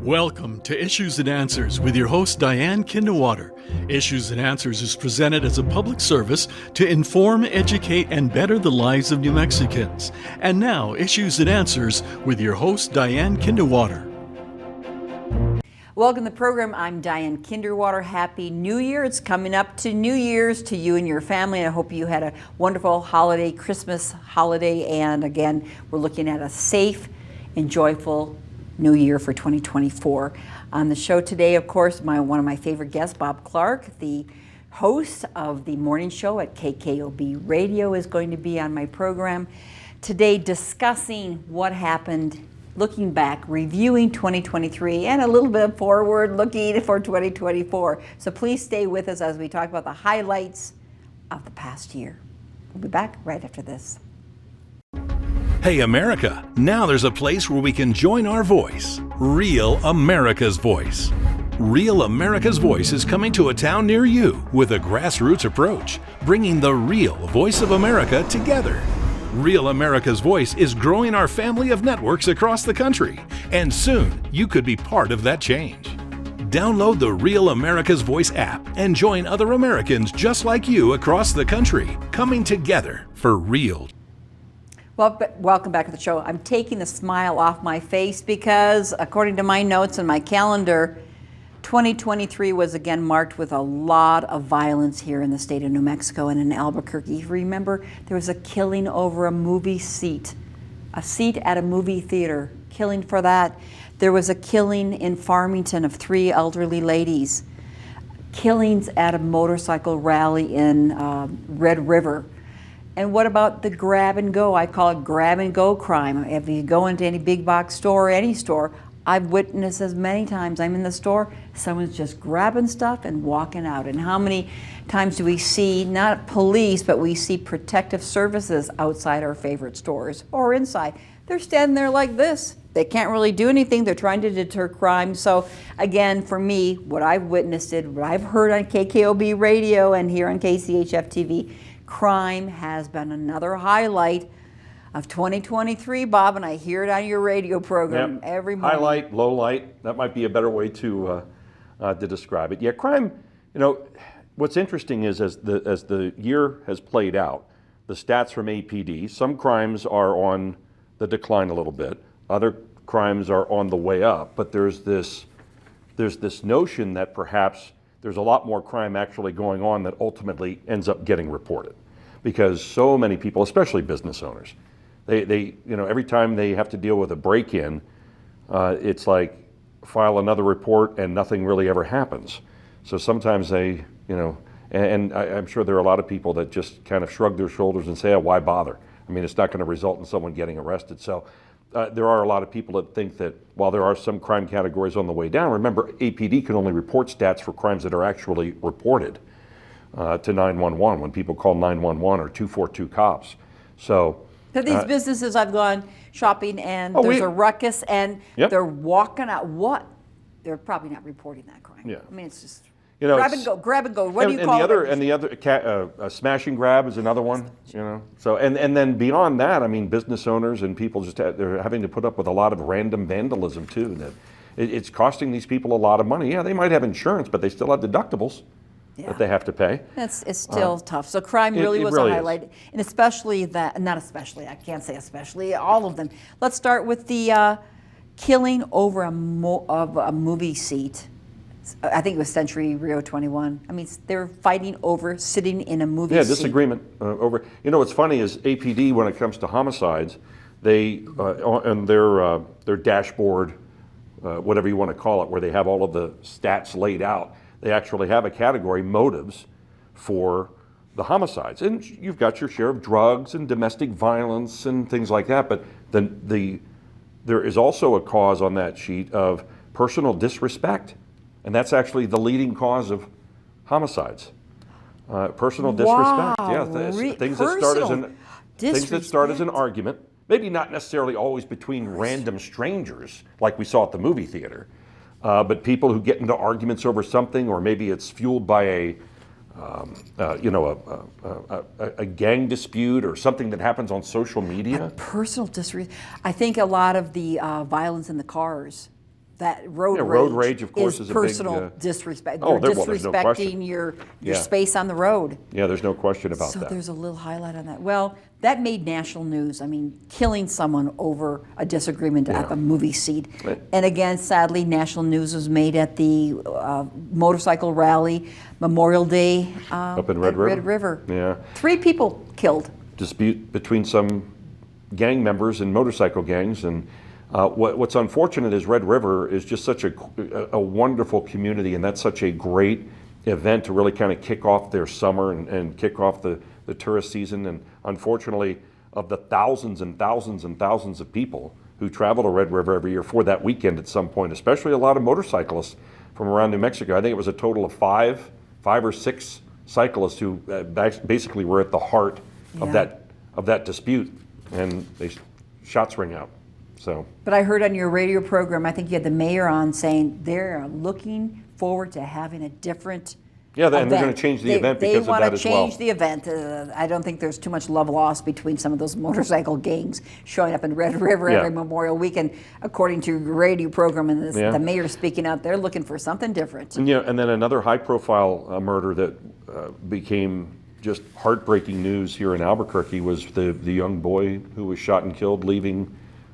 Welcome to Issues and Answers with your host, Diane Kinderwater. Issues and Answers is presented as a public service to inform, educate, and better the lives of New Mexicans. And now, Issues and Answers with your host, Diane Kinderwater. Welcome to the program. I'm Diane Kinderwater. Happy New Year. It's coming up to New Year's to you and your family. I hope you had a wonderful holiday, Christmas holiday. And again, we're looking at a safe and joyful New Year for 2024. On the show today, of course, one of my favorite guests, Bob Clark, the host of the morning show at KKOB Radio, is going to be on my program today discussing what happened, looking back, reviewing 2023, and a little bit forward looking for 2024. So please stay with us as we talk about the highlights of the past year. We'll be back right after this. Hey America, now there's a place where we can join our voice, Real America's Voice. Real America's Voice is coming to a town near you with a grassroots approach, bringing the real voice of America together. Real America's Voice is growing our family of networks across the country, and soon you could be part of that change. Download the Real America's Voice app and join other Americans just like you across the country, coming together for real. Well, welcome back to the show. I'm taking the smile off my face because, according to my notes and my calendar, 2023 was again marked with a lot of violence here in the state of New Mexico and in Albuquerque. Remember, there was a killing over a movie seat, a seat at a movie theater, killing for that. There was a killing in Farmington of 3 elderly ladies, killings at a motorcycle rally in Red River. And what about the grab and go? I call it grab and go crime. If you go into any big box store or any store, I've witnessed as many times. I'm in the store, someone's just grabbing stuff and walking out. And how many times do we see, not police, but we see protective services outside our favorite stores or inside? They're standing there like this. They can't really do anything. They're trying to deter crime. So again, for me, what I've witnessed, what I've heard on KKOB radio and here on KCHF TV, crime has been another highlight of 2023, Bob, and I hear it on your radio program every morning. Highlight, low light, that might be a better way to describe it. Yeah, crime, what's interesting is as the year has played out, the stats from APD, some crimes are on the decline a little bit, other crimes are on the way up, but there's this notion that perhaps there's a lot more crime actually going on that ultimately ends up getting reported, because so many people, especially business owners, they every time they have to deal with a break-in, it's like file another report and nothing really ever happens. So sometimes they, and I'm sure there are a lot of people that just kind of shrug their shoulders and say, oh, why bother? I mean, it's not going to result in someone getting arrested. So there are a lot of people that think that while there are some crime categories on the way down, remember, APD can only report stats for crimes that are actually reported to 911 when people call 911 or 242 cops. So these businesses, I've gone shopping and there's a ruckus and they're walking out. What? They're probably not reporting that crime. Yeah. I mean, it's just grab and go. What do you call it? And the other, smash and grab is another one, So, and then beyond that, I mean, business owners and people they're having to put up with a lot of random vandalism too. That it's costing these people a lot of money. Yeah, they might have insurance, but they still have deductibles that they have to pay. It's still tough. So crime really was a highlight, and especially I can't say especially, all of them. Let's start with the killing over a movie seat. I think it was Century Rio 21. I mean, they're fighting over sitting in a movie seat. Yeah, disagreement over. What's funny is APD, when it comes to homicides, they on their dashboard, whatever you want to call it, where they have all of the stats laid out, they actually have a category, motives, for the homicides. And you've got your share of drugs and domestic violence and things like that, but there is also a cause on that sheet of personal disrespect. And that's actually the leading cause of homicides. Personal disrespect. Yeah, things that start as an argument. Maybe not necessarily always between random strangers, like we saw at the movie theater, but people who get into arguments over something, or maybe it's fueled by a gang dispute or something that happens on social media. Personal disrespect. I think a lot of the violence in the cars that road Yeah, rage. road rage, of course, is a big, personal disrespect. oh, You're there's no disrespecting question. your Yeah. space on the road. Yeah, there's no question about So that. there's a little highlight on that. Well, that made national news. I mean, killing someone over a disagreement Yeah. at the movie seat. Right. And again, sadly, national news was made at the motorcycle rally Memorial Day Up in at Red River? Yeah. 3 people killed. Dispute between some gang members and motorcycle gangs, and what's unfortunate is Red River is just such a wonderful community, and that's such a great event to really kind of kick off their summer and kick off the tourist season. And unfortunately, of the thousands and thousands and thousands of people who travel to Red River every year for that weekend at some point, especially a lot of motorcyclists from around New Mexico. I think it was a total of five or six cyclists who basically were at the heart of that dispute, and shots ring out. So. But I heard on your radio program, I think you had the mayor on saying they're looking forward to having a different Yeah, and they're going event. to change the event because of that as well. They want to change the event. I don't think there's too much love lost between some of those motorcycle gangs showing up in Red River every Memorial Weekend. According to your radio program and the mayor speaking out, they're looking for something different. And, and then another high-profile murder that became just heartbreaking news here in Albuquerque was the young boy who was shot and killed leaving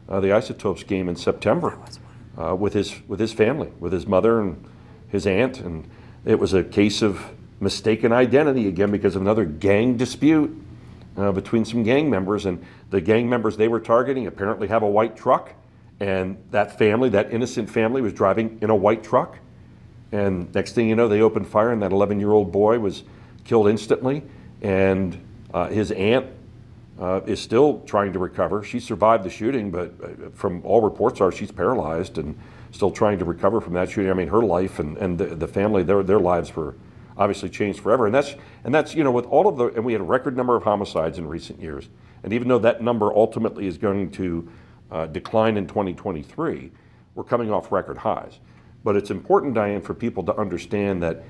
the Isotopes game in September with his family, with his mother and his aunt. And it was a case of mistaken identity, again, because of another gang dispute between some gang members. And the gang members they were targeting apparently have a white truck. And that family, that innocent family, was driving in a white truck. And next thing you know, they opened fire, and that 11-year-old boy was killed instantly. And his aunt is still trying to recover. She survived the shooting, but from all reports are she's paralyzed and still trying to recover from that shooting. I mean, her life and the family, their lives were obviously changed forever. And that's with all of and we had a record number of homicides in recent years. And even though that number ultimately is going to decline in 2023, we're coming off record highs. But it's important, Diane, for people to understand that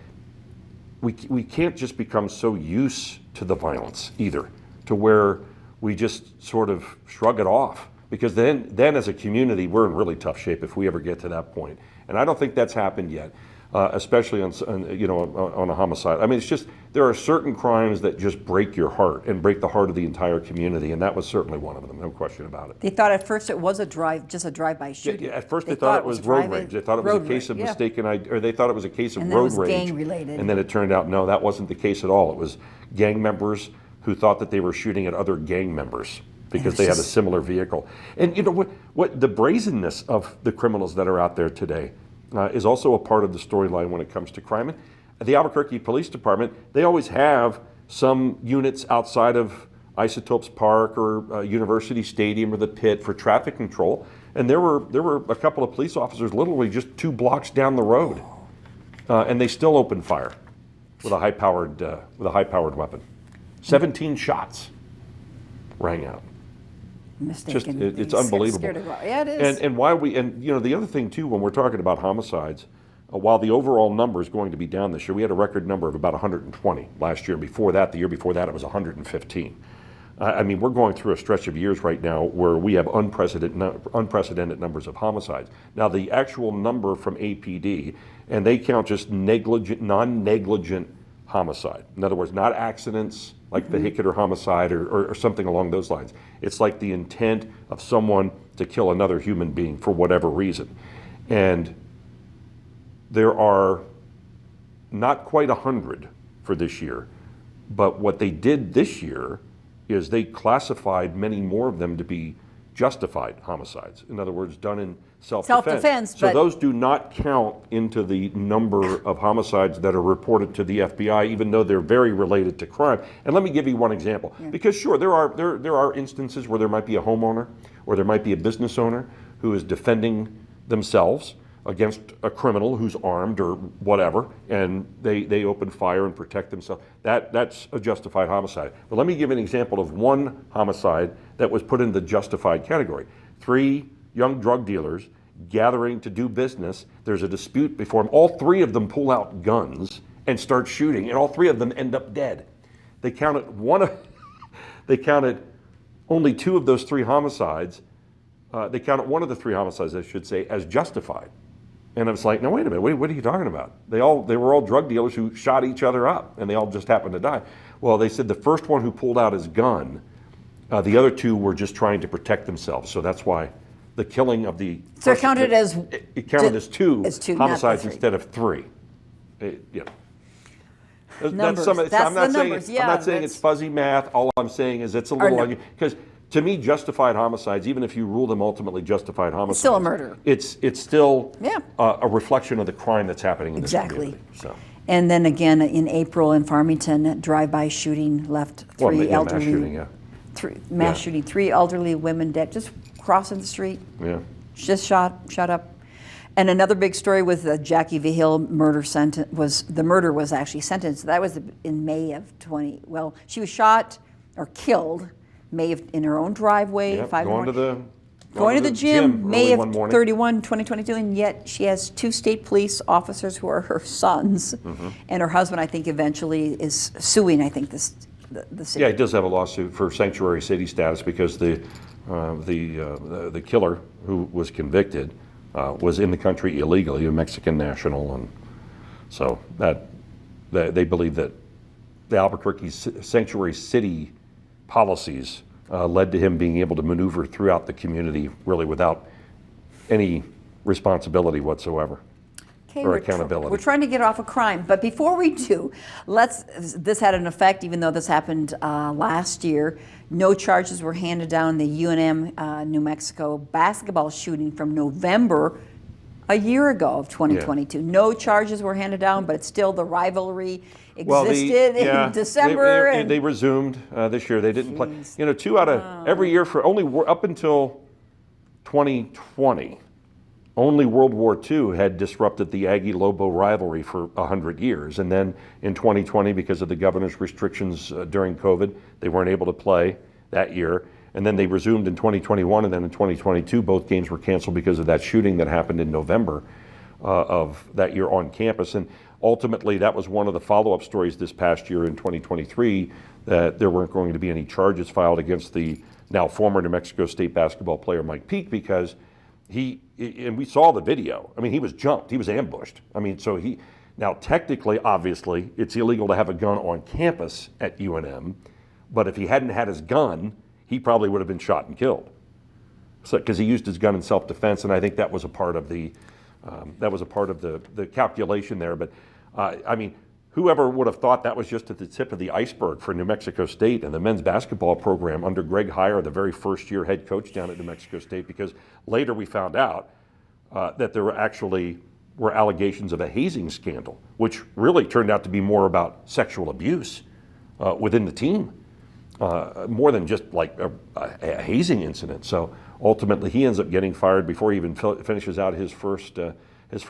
we can't just become so used to the violence either, to where we just sort of shrug it off. Because then as a community, we're in really tough shape if we ever get to that point. And I don't think that's happened yet, especially on a homicide. I mean, it's just, there are certain crimes that just break your heart and break the heart of the entire community, and that was certainly one of them, no question about it. They thought at first it was just a drive-by shooting. Yeah, at first they thought it was road rage. They thought it was a case of mistaken, or they thought it was a case of road rage. Gang related. And then it turned out, no, that wasn't the case at all. It was gang members who thought that they were shooting at other gang members because they had a similar vehicle. And what the brazenness of the criminals that are out there today is also a part of the storyline when it comes to crime. And the Albuquerque Police Department, they always have some units outside of Isotopes Park or University Stadium or the Pit for traffic control. And there were a couple of police officers literally just 2 blocks down the road, and they still opened fire with a high-powered weapon. 17 shots rang out. Mistaken. It's unbelievable. Yeah, it is. And why the other thing too, when we're talking about homicides, while the overall number is going to be down this year, we had a record number of about 120 last year. And before that, the year before that, it was 115. I mean, we're going through a stretch of years right now where we have unprecedented numbers of homicides. Now, the actual number from APD, and they count just non-negligent homicide. In other words, not accidents like the vehicular homicide or something along those lines. It's like the intent of someone to kill another human being for whatever reason. And there are not quite 100 for this year, but what they did this year is they classified many more of them to be justified homicides. In other words, done in self-defense. So those do not count into the number of homicides that are reported to the FBI, even though they're very related to crime. And let me give you one example. Yeah. Because sure, there are instances where there might be a homeowner or there might be a business owner who is defending themselves against a criminal who's armed or whatever, and they open fire and protect themselves. That's a justified homicide. But let me give an example of one homicide that was put in the justified category. 3 young drug dealers gathering to do business. There's a dispute before them. All 3 of them pull out guns and start shooting, and all 3 of them end up dead. They counted only 2 of those 3 homicides. They counted one of the 3 homicides, I should say, as justified. And I was like, no, wait a minute, what are you talking about? They were all drug dealers who shot each other up, and they all just happened to die. Well, they said the first one who pulled out his gun, the other two were just trying to protect themselves. So that's why the killing of the... So it counted as... It counted as two homicides not instead of three. Numbers. I'm not Numbers. saying it's fuzzy math. All I'm saying is it's a little... Because to me, justified homicides, even if you rule them ultimately justified homicides... It's still a murder. It's still a reflection of the crime that's happening in this community. So. And then again, in April in Farmington, drive-by shooting left three elderly... Mass shooting, three elderly women dead, just crossing the street. Yeah. Just shot up. And another big story with the Jackie Vihill murder the murder was actually sentenced. That was in May of 20. Well, she was shot or killed in her own driveway. Yep, going to the gym May of 31, 2022, and yet she has two state police officers who are her sons, and her husband, I think, eventually is suing. I think the city. Yeah, he does have a lawsuit for sanctuary city status because the killer who was convicted was in the country illegally, a Mexican national, and so they believe that the Albuquerque sanctuary city policies led to him being able to maneuver throughout the community really without any responsibility whatsoever. Or accountability. We're trying to get off of crime, but before we do, this had an effect, even though this happened last year. No charges were handed down in the UNM New Mexico basketball shooting from November a year ago of 2022. Yeah. No charges were handed down, but it's still the rivalry existed in December. They resumed this year. They didn't play. 2 out of every year for only up until 2020. Only World War II had disrupted the Aggie-Lobo rivalry for 100 years. And then in 2020, because of the governor's restrictions during COVID, they weren't able to play that year. And then they resumed in 2021, and then in 2022, both games were canceled because of that shooting that happened in November of that year on campus. And ultimately, that was one of the follow-up stories this past year in 2023, that there weren't going to be any charges filed against the now former New Mexico State basketball player Mike Peake, because and we saw the video. I mean, he was jumped. He was ambushed. I mean, now technically, obviously, it's illegal to have a gun on campus at UNM, but if he hadn't had his gun, he probably would have been shot and killed. So, because he used his gun in self-defense, and I think that was a part of the calculation there. But I mean, whoever would have thought that was just at the tip of the iceberg for New Mexico State and the men's basketball program under Greg Heyer, the very first year head coach down at New Mexico State, because later we found out that there were allegations of a hazing scandal, which really turned out to be more about sexual abuse within the team, more than just like a hazing incident. So ultimately he ends up getting fired before he even finishes out his first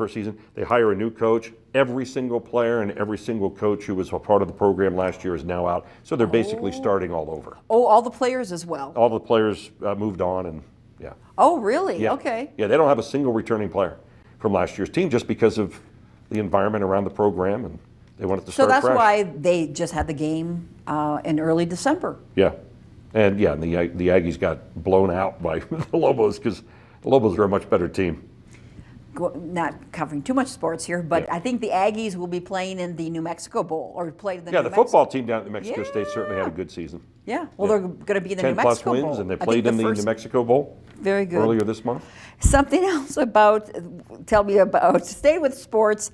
season. They hire a new coach. Every single player and every single coach who was a part of the program last year is now out. So they're basically starting all over. Oh, all the players as well? All the players moved on, and yeah. Oh, really? Yeah. Okay. Yeah, they don't have a single returning player from last year's team just because of the environment around the program, and they wanted to start fresh. So that's why they just had the game in early December. Yeah. And the Aggies got blown out by the Lobos because the Lobos are a much better team. Not covering too much sports here, but I think the Aggies will be playing in the New Mexico Bowl, or played in the the football team down at New Mexico State certainly had a good season. Yeah, well, they're going to be in the New 10 Mexico plus Bowl. wins, and they played in the New Mexico Bowl. Very good. Earlier this month. Something else stay with sports.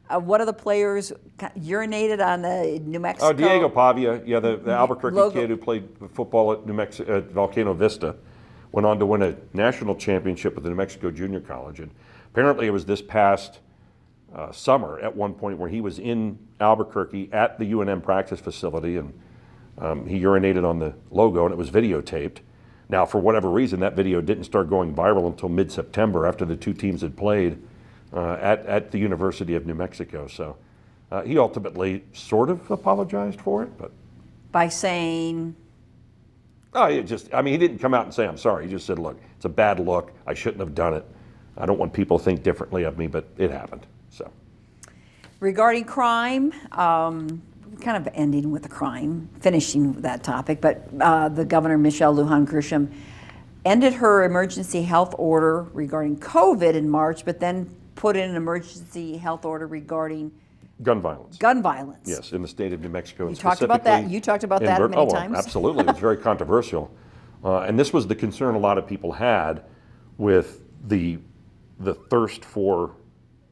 One of the players urinated on the New Mexico. Oh, Diego Pavia, the Albuquerque kid who played football at Volcano Vista, went on to win a national championship with the New Mexico Junior College. And apparently it was this past summer at one point where he was in Albuquerque at the UNM practice facility, and he urinated on the logo, and it was videotaped. Now, for whatever reason, that video didn't start going viral until mid-September after the two teams had played at the University of New Mexico. So he ultimately sort of apologized for it, but by saying, he didn't come out and say, I'm sorry. He just said, look, it's a bad look. I shouldn't have done it. I don't want people to think differently of me, but it happened. So, regarding crime, kind of ending with the crime, finishing that topic, but the governor, Michelle Lujan Grisham, ended her emergency health order regarding COVID in March, but then put in an emergency health order regarding Gun violence. gun violence. Yes, in the state of New Mexico. You talked about that. You talked about that many times. Absolutely. It's very controversial. And this was the concern a lot of people had with the thirst for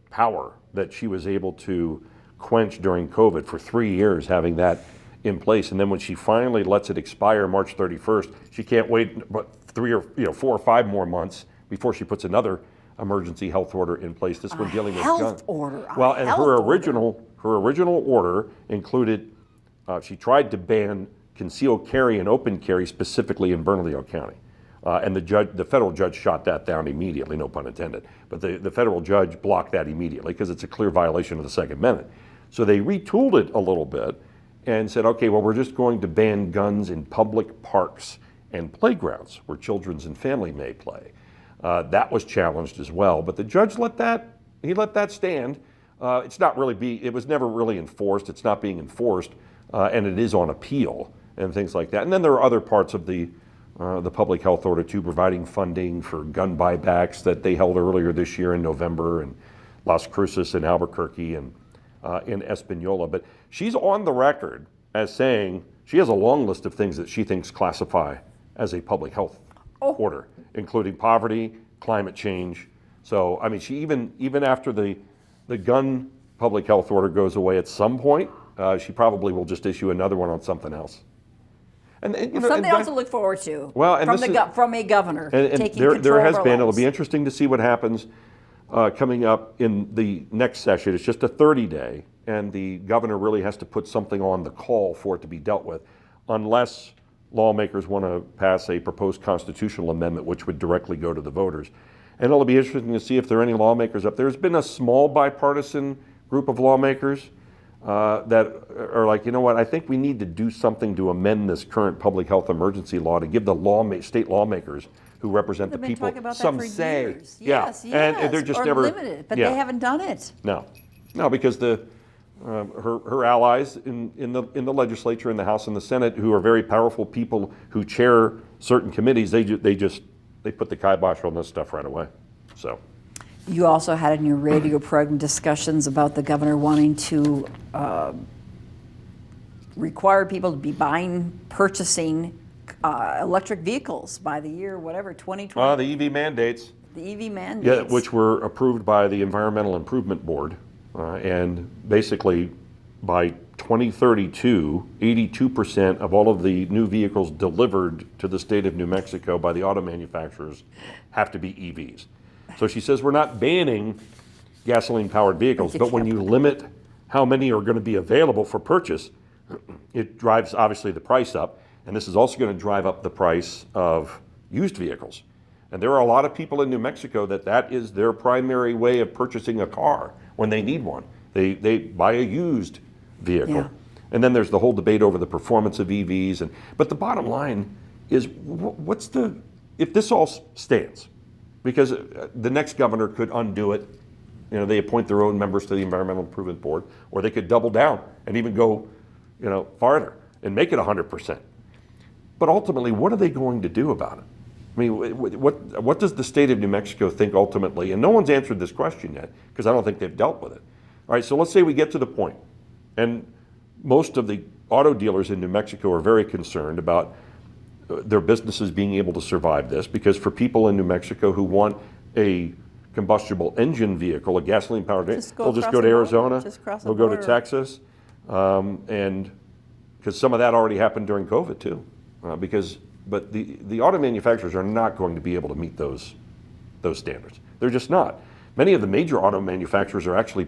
power that she was able to quench during COVID for 3 years, having that in place. And then when she finally lets it expire March 31st, she can't wait but 4 or 5 more months before she puts another emergency health order in place. This one dealing with guns. Health order. Well, and her original order included, she tried to ban concealed carry and open carry specifically in Bernalillo County. And the federal judge shot that down immediately, no pun intended. But the federal judge blocked that immediately because it's a clear violation of the Second Amendment. So they retooled it a little bit and said, okay, well, we're just going to ban guns in public parks and playgrounds where children and family may play. That was challenged as well, but the judge let that stand. It was never really enforced. It's not being enforced, and it is on appeal and things like that. And then there are other parts of the public health order too, providing funding for gun buybacks that they held earlier this year in November in Las Cruces and Albuquerque and in Espanola. But she's on the record as saying she has a long list of things that she thinks classify as a public health order, including poverty, climate change. So, I mean, she even after the gun public health order goes away at some point, she probably will just issue another one on something else. And something else to look forward to. Well, and from a governor taking there control has of our been. lives. It'll be interesting to see what happens coming up in the next session. It's just a 30-day, and the governor really has to put something on the call for it to be dealt with, unless lawmakers want to pass a proposed constitutional amendment, which would directly go to the voters. And it'll be interesting to see if there are any lawmakers up there. There's been a small bipartisan group of lawmakers that are like, you know what, I think we need to do something to amend this current public health emergency law to give the state lawmakers who represent the people some say. Years. Yes, and they're just never limited, but they haven't done it. No, because her allies in the legislature, in the House and the Senate, who are very powerful people who chair certain committees, they put the kibosh on this stuff right away. So. You also had in your radio program discussions about the governor wanting to require people to be purchasing electric vehicles by the year, whatever, 2020. The EV mandates. The EV mandates. Yeah, which were approved by the Environmental Improvement Board. And basically, by 2032, 82% of all of the new vehicles delivered to the state of New Mexico by the auto manufacturers have to be EVs. So she says we're not banning gasoline-powered vehicles, but when you limit how many are going to be available for purchase, it drives obviously the price up, and this is also going to drive up the price of used vehicles. And there are a lot of people in New Mexico that is their primary way of purchasing a car when they need one. They buy a used vehicle. Yeah. And then there's the whole debate over the performance of EVs. But the bottom line is, if this all stands, because the next governor could undo it. They appoint their own members to the Environmental Improvement Board, or they could double down and even go, farther and make it 100%. But ultimately, what are they going to do about it? I mean, what does the state of New Mexico think ultimately? And no one's answered this question yet, because I don't think they've dealt with it. All right, so let's say we get to the point, and most of the auto dealers in New Mexico are very concerned about their businesses being able to survive this, because for people in New Mexico who want a combustible engine vehicle, a gasoline-powered vehicle, they'll just go to Arizona, they'll go to Texas, and because some of that already happened during COVID too, but the auto manufacturers are not going to be able to meet those standards. They're just not. Many of the major auto manufacturers are actually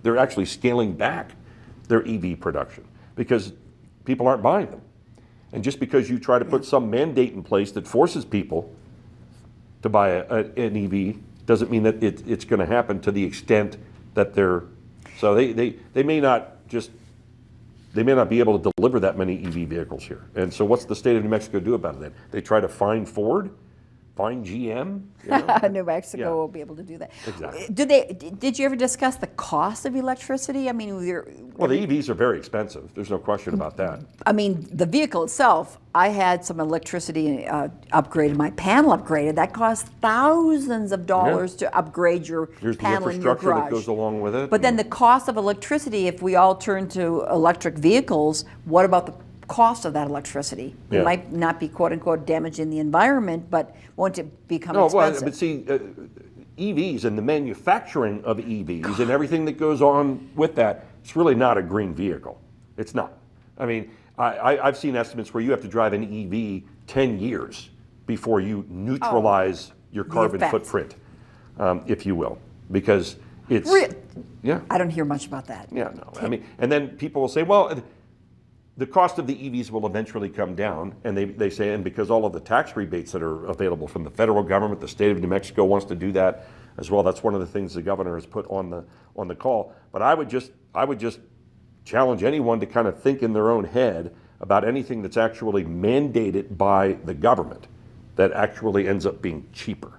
they're actually scaling back their EV production because people aren't buying them. And just because you try to put some mandate in place that forces people to buy an EV doesn't mean that it's going to happen to the extent that so they may not be able to deliver that many EV vehicles here. And so what's the state of New Mexico do about it then? They try to fine Ford find GM. You know? New Mexico Yeah. will be able to do that. Exactly. Did you ever discuss the cost of electricity? I mean, Well, the EVs are very expensive. There's no question about that. I mean, the vehicle itself, I had some electricity upgraded, my panel upgraded. That cost thousands of dollars to upgrade your Here's the panel in your infrastructure garage. that goes along with it. But then the cost of electricity, if we all turn to electric vehicles, what about the cost of that electricity? It Yeah. might not be quote unquote damaging the environment, but won't it become No, well, expensive? but see, EVs and the manufacturing of EVs and everything that goes on with that, it's really not a green vehicle. It's not. I mean, I've seen estimates where you have to drive an EV 10 years before you neutralize your carbon effect. footprint, if you will, because it's yeah. I don't hear much about that. Yeah, no. I mean, and then people will say, well, the cost of the EVs will eventually come down, and they say, and because all of the tax rebates that are available from the federal government, the state of New Mexico wants to do that as well. That's one of the things the governor has put on the call. But I would just challenge anyone to kind of think in their own head about anything that's actually mandated by the government that actually ends up being cheaper.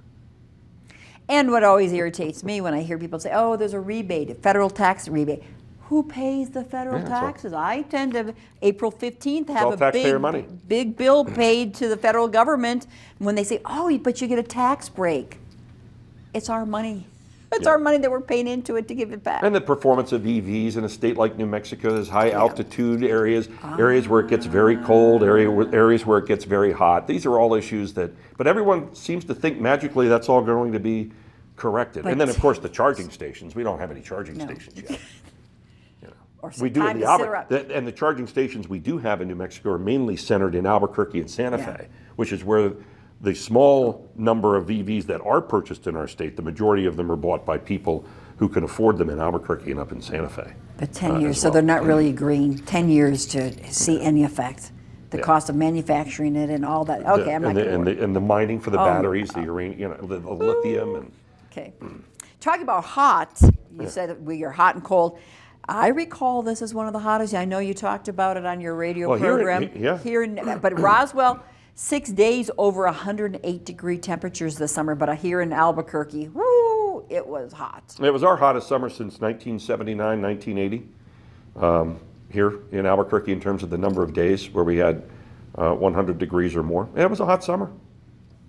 And what always irritates me when I hear people say, oh, there's a rebate, a federal tax rebate. Who pays the federal taxes? I tend to, April 15th, have all a taxpayer money. big bill paid to the federal government when they say, oh, but you get a tax break. It's our money. It's our money that we're paying into it to give it back. And the performance of EVs in a state like New Mexico is high altitude areas, areas where it gets very cold, areas where it gets very hot. These are all issues that, but everyone seems to think magically that's all going to be corrected. But and then, of course, the charging stations. We don't have any charging stations yet. Or some We do time in the to sit around. and the charging stations we do have in New Mexico are mainly centered in Albuquerque and Santa Fe, which is where the small number of EVs that are purchased in our state, the majority of them are bought by people who can afford them in Albuquerque and up in Santa Fe. But 10 years, as so well. they're not really green. 10 years to see any effect. The cost of manufacturing it and all that. Okay, I'm not going to and the mining for the batteries, the uranium, the lithium, and Okay. Talking about hot, you said we are hot and cold. I recall this is one of the hottest. I know you talked about it on your radio Well, program. here But Roswell, 6 days over 108-degree temperatures this summer. But here in Albuquerque, woo, it was hot. it was our hottest summer since 1979, 1980. Here in Albuquerque, in terms of the number of days where we had 100 degrees or more. And it was a hot summer.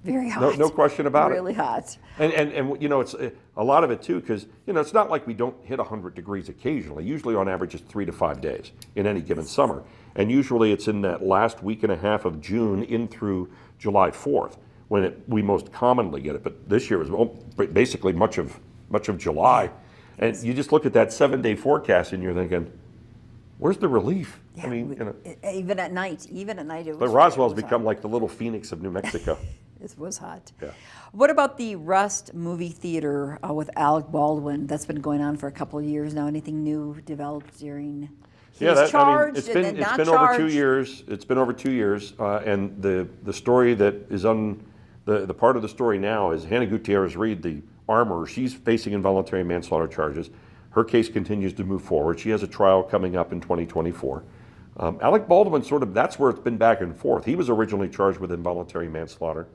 Very hot. No question about it. Really hot. And you know, it's a lot of it too, because you know, it's not like we don't hit 100 degrees occasionally. Usually on average it's 3 to 5 days in any given summer. And usually it's in that last week and a half of June in through July 4th when we most commonly get it. But this year was basically much of July. And you just look at that 7-day forecast and you're thinking, where's the relief? Yeah, I mean, you know. Even at night it was. But Roswell's it was become hot. like the little Phoenix of New Mexico. It was hot. Yeah. What about the Rust movie theater with Alec Baldwin? That's been going on for a couple of years now. Anything new developed during? He's charged it's and been then not over charged. 2 years. It's been over 2 years, and the story that is on the part of the story now is Hannah Gutierrez-Reed, the armorer. She's facing involuntary manslaughter charges. Her case continues to move forward. She has a trial coming up in 2024. Alec Baldwin, that's where it's been back and forth. He was originally charged with involuntary manslaughter.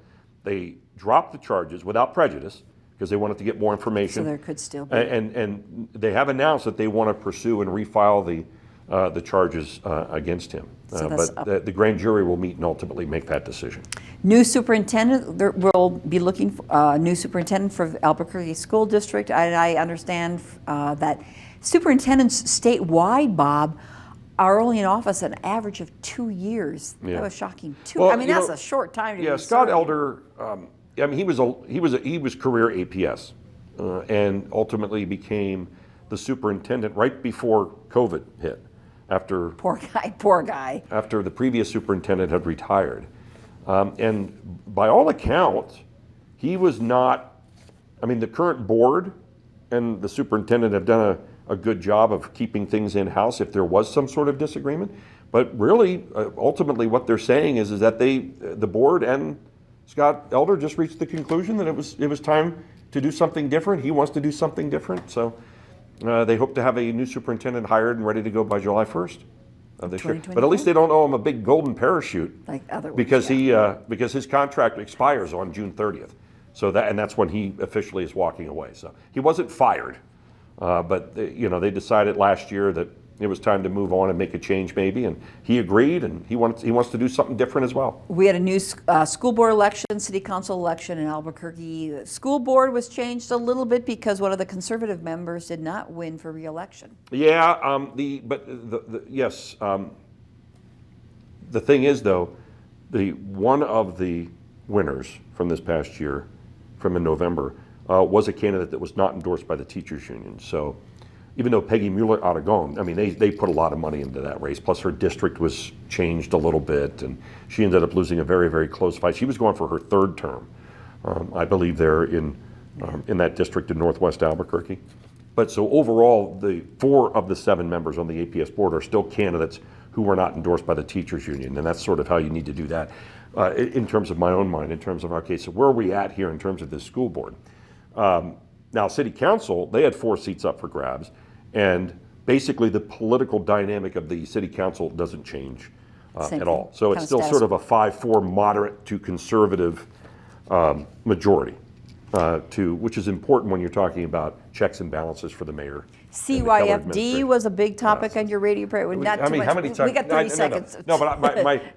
They dropped the charges without prejudice because they wanted to get more information. So there could still be. And they have announced that they want to pursue and refile the charges against him. So that's but the grand jury will meet and ultimately make that decision. New superintendent, we'll be looking for a new superintendent for Albuquerque School District. I understand that superintendents statewide, Bob, are only in office an average of 2 years. Yeah. That was shocking. Well, I mean, you that's know, a short time to Yeah, be Scott serving. Elder. I mean, he was career APS, and ultimately became the superintendent right before COVID hit. After Poor guy. after the previous superintendent had retired. And by all accounts, he was not, I mean, the current board and the superintendent have done a good job of keeping things in-house if there was some sort of disagreement. But really, ultimately what they're saying is that the board and Scott Elder just reached the conclusion that it was time to do something different. He wants to do something different. So they hope to have a new superintendent hired and ready to go by July 1st. of this year. But at least they don't owe him a big golden parachute, like other ones, because because his contract expires on June 30th. So that's when he officially is walking away. So he wasn't fired, but they decided last year that it was time to move on and make a change maybe, and he agreed, and he wants to do something different as well. We had a new school board election, city council election in Albuquerque. The school board was changed a little bit because one of the conservative members did not win for re-election. Yeah, yes. The thing is, though, one of the winners from this past year, from in November, was a candidate that was not endorsed by the teachers union. So even though Peggy Mueller-Aragon, I mean, they put a lot of money into that race, plus her district was changed a little bit, and she ended up losing a very, very close fight. She was going for her third term, I believe, there in that district in northwest Albuquerque. But so overall, the 4 of the 7 members on the APS board are still candidates who were not endorsed by the teachers union, and that's sort of how you need to do that. In terms of my own mind, in terms of our case, so where are we at here in terms of this school board? Now, city council, they had 4 seats up for grabs, and basically the political dynamic of the city council doesn't change at all. So it's still sort of a 5-4 moderate to conservative majority, which is important when you're talking about checks and balances for the mayor. CYFD was a big topic on your radio program. Not too much. How many times? We got 30 seconds. No, but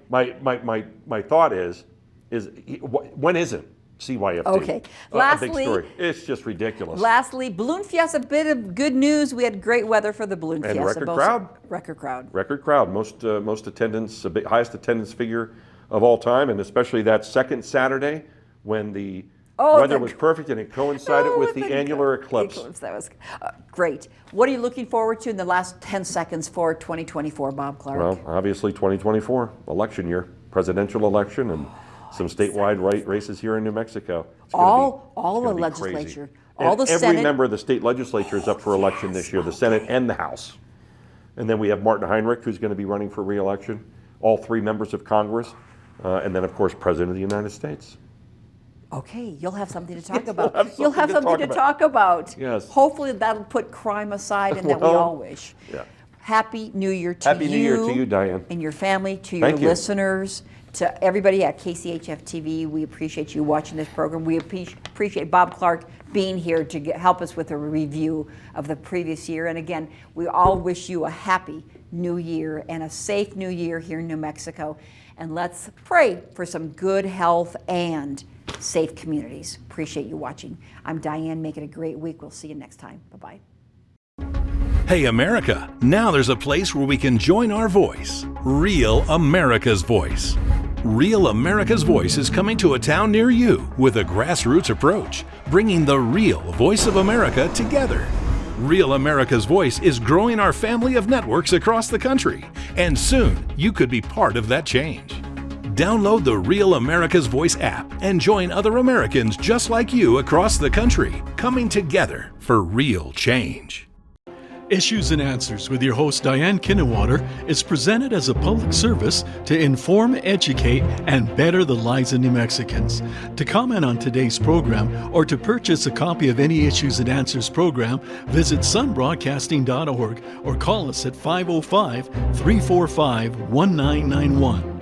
my thought is when isn't CYFD? Okay. A big story. It's just ridiculous. Lastly, Balloon Fiesta, a bit of good news. We had great weather for the Balloon Fiesta. Record crowd. Record crowd. Record crowd. Most attendance, highest attendance figure of all time, and especially that second Saturday when the weather was perfect and it coincided with the annular eclipse. That was great. What are you looking forward to in the last 10 seconds for 2024, Bob Clark? Well, obviously 2024, election year, presidential election, and some statewide races here in New Mexico. All the legislature, all the Senate. Every member of the state legislature is up for election this year, the Senate and the House. And then we have Martin Heinrich, who's going to be running for re-election, all 3 members of Congress, and then, of course, President of the United States. Okay, you'll have something to talk about. You'll have something to talk about. Yes. Hopefully that'll put crime aside, and that we all wish. Yeah. Happy New Year to you. Happy New Year to you, Diane. And your family, to your listeners, to everybody at KCHF TV. We appreciate you watching this program. We appreciate Bob Clark being here to help us with a review of the previous year. And again, we all wish you a happy New Year and a safe New Year here in New Mexico. And let's pray for some good health and safe communities. Appreciate you watching. I'm Diane. Make it a great week. We'll see you next time. Bye-bye. Hey America, now there's a place where we can join our voice. Real America's Voice. Real America's Voice is coming to a town near you with a grassroots approach, bringing the real voice of America together. Real America's Voice is growing our family of networks across the country, and soon you could be part of that change. Download the Real America's Voice app and join other Americans just like you across the country, coming together for real change. Issues and Answers with your host Diane Kinderwater is presented as a public service to inform, educate, and better the lives of New Mexicans. To comment on today's program or to purchase a copy of any Issues and Answers program, visit sunbroadcasting.org or call us at 505-345-1991.